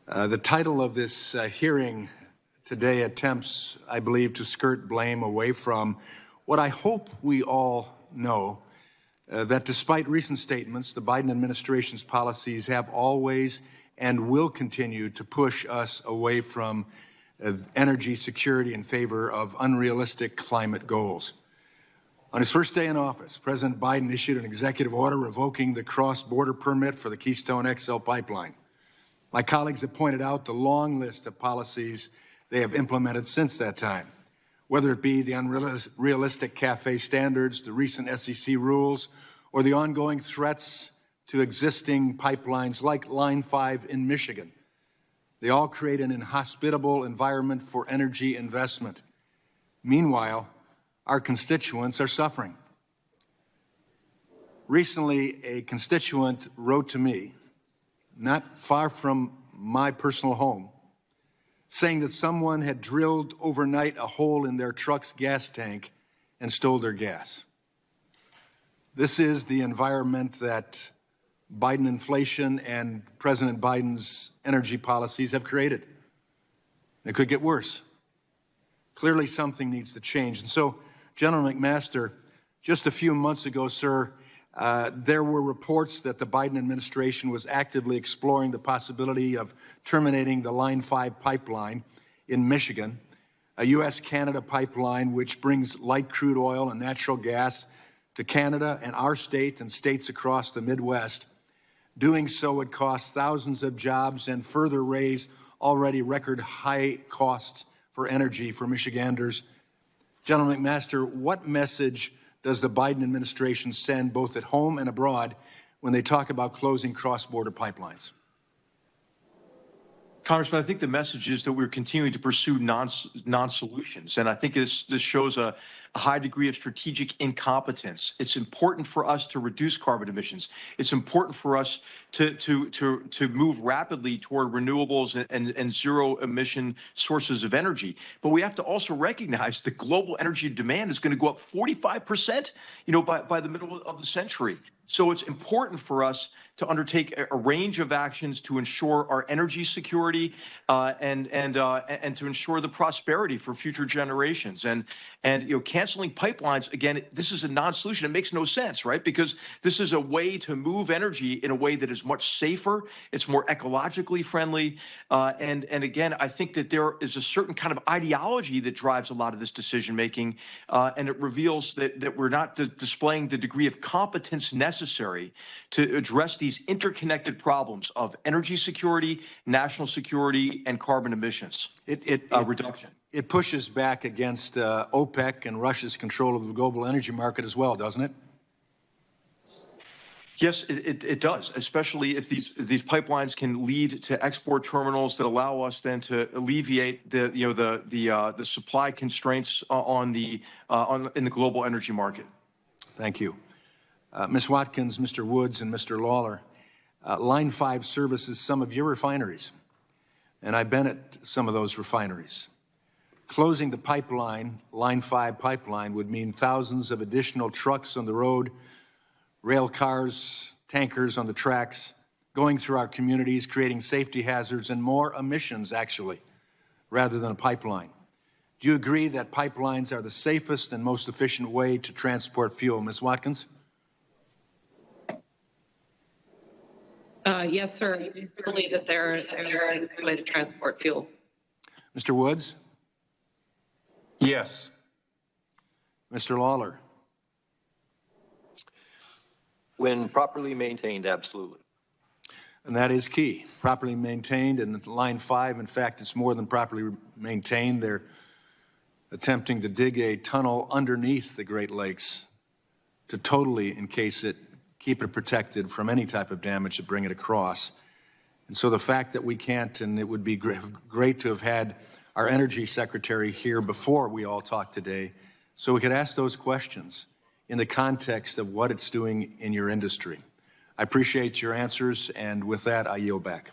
The title of this hearing today attempts, I believe, to skirt blame away from what I hope we all know, that despite recent statements, the Biden administration's policies have always and will continue to push us away from energy security in favor of unrealistic climate goals. On his first day in office, President Biden issued an executive order revoking the cross-border permit for the Keystone XL pipeline. My colleagues have pointed out the long list of policies they have implemented since that time, whether it be the unrealistic CAFE standards, the recent SEC rules, or the ongoing threats to existing pipelines like Line 5 in Michigan. They all create an inhospitable environment for energy investment. Meanwhile, our constituents are suffering. Recently, a constituent wrote to me, not far from my personal home, saying that someone had drilled overnight a hole in their truck's gas tank and stole their gas. This is the environment that Biden inflation and President Biden's energy policies have created. It could get worse. Clearly, something needs to change. And so, General McMaster, just a few months ago, sir, there were reports that the Biden administration was actively exploring the possibility of terminating the Line 5 pipeline in Michigan, a U.S.-Canada pipeline which brings light crude oil and natural gas to Canada and our state and states across the Midwest. Doing so would cost thousands of jobs and further raise already record high costs for energy for Michiganders. General McMaster, what message does the Biden administration send both at home and abroad when they talk about closing cross-border pipelines? Congressman, I think the message is that we're continuing to pursue non-solutions. And I think this shows a high degree of strategic incompetence. It's important for us to reduce carbon emissions. It's important for us to move rapidly toward renewables and zero emission sources of energy. But we have to also recognize that global energy demand is going to go up 45%, by the middle of the century. So it's important for us to undertake a range of actions to ensure our energy security and to ensure the prosperity for future generations. And canceling pipelines, again, this is a non-solution. It makes no sense, right? Because this is a way to move energy in a way that is much safer. It's more ecologically friendly. And again, I think that there is a certain kind of ideology that drives a lot of this decision making, and it reveals that we're not displaying the degree of competence necessary to address these interconnected problems of energy security, national security, and carbon emissions reduction. It pushes back against OPEC and Russia's control of the global energy market as well, doesn't it? Yes, it does, especially if these pipelines can lead to export terminals that allow us then to alleviate the supply constraints in the global energy market. Thank you. Ms. Watkins, Mr. Woods, and Mr. Lawler, Line 5 services some of your refineries, and I've been at some of those refineries. Closing the pipeline, Line 5 pipeline, would mean thousands of additional trucks on the road, rail cars, tankers on the tracks, going through our communities, creating safety hazards and more emissions, actually, rather than a pipeline. Do you agree that pipelines are the safest and most efficient way to transport fuel? Ms. Watkins? Yes, sir. I believe that there is a way to transport fuel. Mr. Woods? Yes. Mr. Lawler? When properly maintained, absolutely. And that is key. Properly maintained, and Line 5, in fact, it's more than properly maintained. They're attempting to dig a tunnel underneath the Great Lakes to totally encase it, keep it protected from any type of damage to bring it across. And so the fact that we can't, and it would be great to have had our energy secretary here before we all talk today, so we could ask those questions in the context of what it's doing in your industry. I appreciate your answers, and with that, I yield back.